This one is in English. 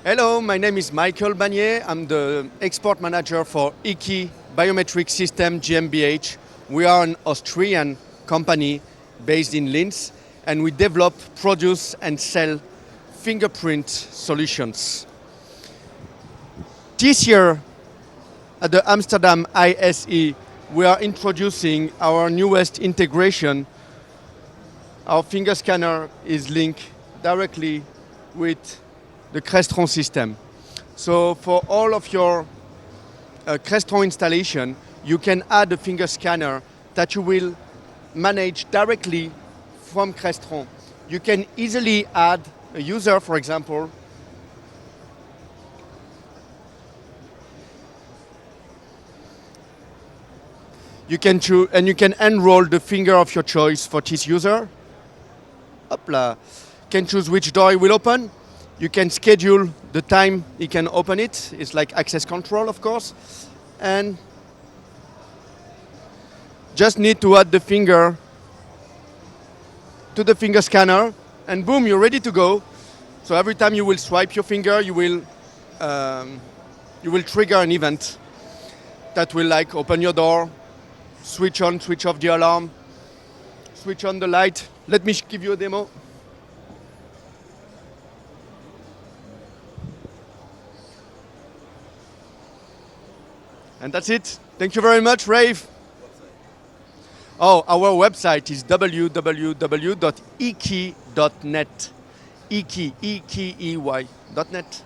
Hello, my name is Michael Bagnier. I'm the export manager for ekey biometric system GmbH. We are an Austrian company based in Linz, and we develop, produce, and sell fingerprint solutions. This year at the Amsterdam ISE, we are introducing our newest integration. Our finger scanner is linked directly with the Crestron system. So for all of your Crestron installation, you can add a finger scanner that you will manage directly from Crestron. You can easily add a user, for example. You can choose, and you can enroll the finger of your choice for this user. Hopla. Can choose which door it will open. You can schedule the time he can open it. It's like access control, of course. And just need to add the finger to the finger scanner, and boom, you're ready to go. So every time you will swipe your finger, you will trigger an event that will like open your door, switch on, switch off the alarm, switch on the light. Let me give you a demo. And that's it. Thank you very much, rAVe. Oh, our website is www.ekey.net. Ekey, E-K-E-Y.net.